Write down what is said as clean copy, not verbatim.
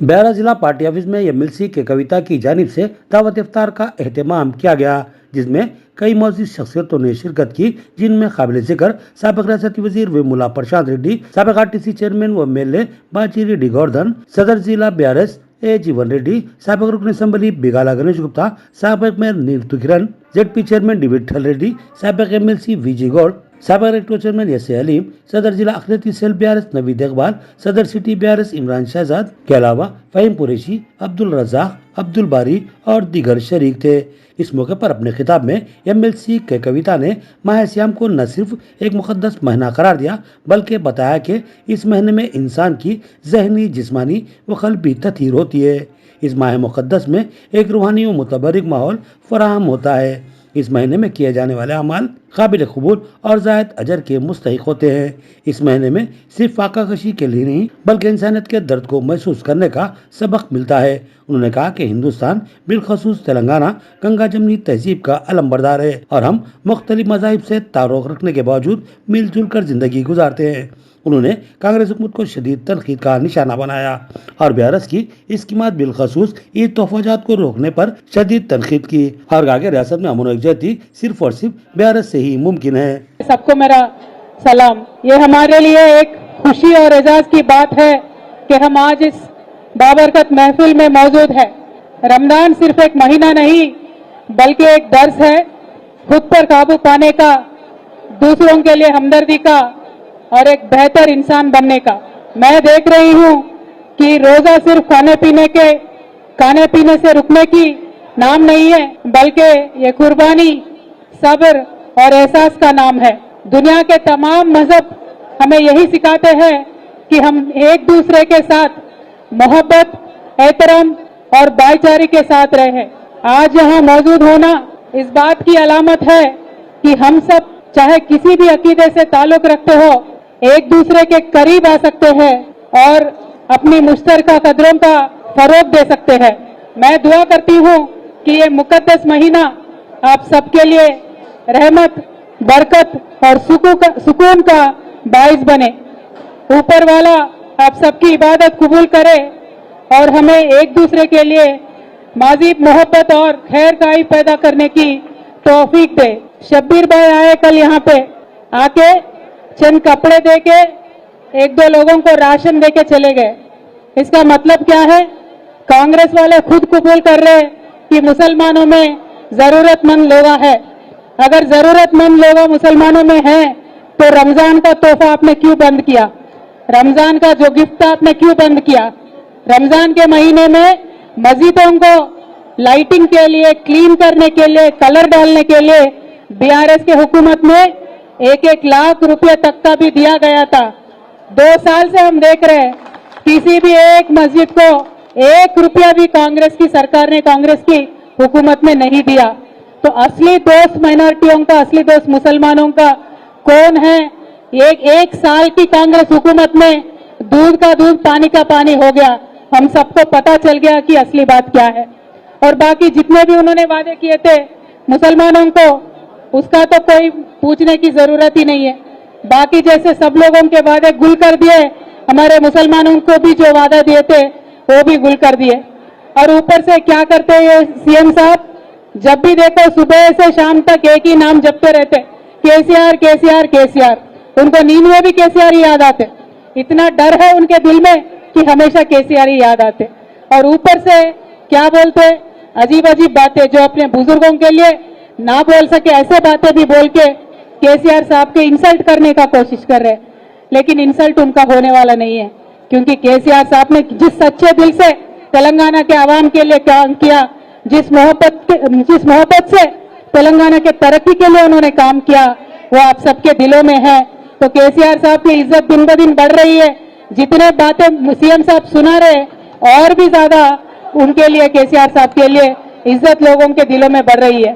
ब्यारा जिला party office में MLC के कविता की जानिब से दावत इफ्तार का एहतमाम किया गया, जिसमें कई मौजूद शख्सियतों ने शिरकत की, जिनमें काबिल जिक्र साबिक रियासती वजीर वेमुला प्रशांत रेड्डी, साबिक आरटीसी चेयरमैन व एमएलए बाजी रेड्डी गोवर्धन, सदर जिला बीआरएस ए जीवन रेड्डी, साबिक रुकन असम्बली बिगाला गणेश गुप्ता, साबिक mayor Neetu Kiran, ZP chairman D Vithal Reddy, साबिक एमएलसी वीजी गौड़, साबिक रेक्टर चेयरमैन एस.ए. अलीम, सदर जिला अखिलती सेल बीआरएस नवीद इकबाल, सदर सिटी बीआरएस इमरान शहजाद के अलावा फहीम कुरैशी, अब्दुल रज़ाक, अब्दुल बारी और दीगर शरीक थे। इस मौके पर अपने खिताब में एमएलसी के कविता ने माह सियाम को न सिर्फ एक मुकद्दस महीना करार दिया, बल्कि बताया कि इस महीने में इंसान की ज़हनी, जिस्मानी व क़ल्बी तथहीर होती है। इस माह मुकद्दस में एक रूहानी व मुतबर्रिक माहौल फराहम होता है। इस महीने में किए जाने वाले अमाल काबिल कबूल और ज़ायद अजर के मुस्तहिक होते हैं। इस महीने में सिर्फ फाकाकशी के लिए नहीं, बल्कि इंसानियत के दर्द को महसूस करने का सबक मिलता है। उन्होंने कहा कि हिंदुस्तान, बिलखसूस तेलंगाना, गंगा जमनी तहजीब का अलमबरदार है और हम मुख्तलिफ मज़ाहिब से ताल्लुक़ रखने के बावजूद मिलजुल कर जिंदगी गुजारते हैं। उन्होंने कांग्रेस हुकूमत को शदीद तनकीद का निशाना बनाया और बीआरएस की स्कीमात बिलखसूस ईद तोहफाजात को रोकने पर शदीद तनकीद की और कहा कि रियासत में अमन व यकजहती सिर्फ और सिर्फ बीआरएस से ही मुमकिन है। सबको मेरा सलाम। ये हमारे लिए एक खुशी और एजाज की बात है कि हम आज इस बाबरकत महफिल में मौजूद है। रमजान सिर्फ एक महीना नहीं, बल्कि एक दर्स है खुद पर काबू पाने का, दूसरों के लिए हमदर्दी का और एक बेहतर इंसान बनने का। मैं देख रही हूँ कि रोजा सिर्फ खाने पीने से रुकने की नाम नहीं है, बल्कि ये कुर्बानी, सब्र और एहसास का नाम है। दुनिया के तमाम मजहब हमें यही सिखाते हैं कि हम एक दूसरे के साथ मोहब्बत, एहतराम और भाईचारे के साथ रहें। आज यहाँ मौजूद होना इस बात की अलामत है कि हम सब चाहे किसी भी अकीदे से ताल्लुक रखते हो, एक दूसरे के करीब आ सकते हैं और अपनी मुश्तरका कदरों का फरोग दे सकते हैं। मैं दुआ करती हूँ कि ये मुकद्दस महीना आप सबके लिए रहमत, बरकत और सुकून का बाइस बने। ऊपर वाला आप सबकी इबादत कबूल करे और हमें एक दूसरे के लिए माज़ीद मोहब्बत और खैर खाई पैदा करने की तौफीक दे। शब्बीर भाई आए कल यहाँ पे, आके चंद कपड़े देके एक दो लोगों को राशन देके चले गए। इसका मतलब क्या है? कांग्रेस वाले खुद कबूल कर रहे कि मुसलमानों में जरूरतमंद लोग हैं। अगर जरूरतमंद लोग मुसलमानों में हैं, तो रमजान का तोहफा आपने क्यों बंद किया? रमजान का जो गिफ्ट था आपने क्यों बंद किया? रमजान के महीने में मस्जिदों को लाइटिंग के लिए, क्लीन करने के लिए, कलर डालने के लिए बीआरएस के हुकूमत में 1-1 लाख रुपए तक का भी दिया गया था। 2 साल से हम देख रहे हैं किसी भी एक मस्जिद को 1 रुपया भी कांग्रेस की सरकार ने, कांग्रेस की हुकूमत में नहीं दिया। तो असली दोस्त माइनॉरिटियों का, असली दोस्त मुसलमानों का कौन है? एक साल की कांग्रेस हुकूमत में दूध का दूध, पानी का पानी हो गया। हम सबको पता चल गया कि असली बात क्या है। और बाकी जितने भी उन्होंने वादे किए थे मुसलमानों को, उसका तो कोई पूछने की जरूरत ही नहीं है। बाकी जैसे सब लोगों के वादे गुल कर दिए, हमारे मुसलमानों को भी जो वादा दिए थे वो भी गुल कर दिए। और ऊपर से क्या करते हैं ये सीएम साहब? जब भी देखो सुबह से शाम तक एक ही नाम जपते रहते, केसीआर केसीआर केसीआर। उनको नींद में भी केसीआर ही याद आते। इतना डर है उनके दिल में कि हमेशा केसीआर ही याद आते। और ऊपर से क्या बोलते, अजीब अजीब बातें जो अपने बुजुर्गों के लिए ना बोल सके, ऐसे बातें भी बोल के केसीआर साहब के इंसल्ट करने का कोशिश कर रहे हैं। लेकिन इंसल्ट उनका होने वाला नहीं है, क्योंकि केसीआर साहब ने जिस सच्चे दिल से तेलंगाना के आवाम के लिए काम किया, जिस मोहब्बत से तेलंगाना के तरक्की के लिए उन्होंने काम किया, वो आप सबके दिलों में है। तो केसीआर साहब की इज्जत दिन ब दिन बढ़ रही है। जितने बातें सीएम साहब सुना रहे, और भी ज्यादा उनके लिए, केसीआर साहब के लिए इज्जत लोगों के दिलों में बढ़ रही है।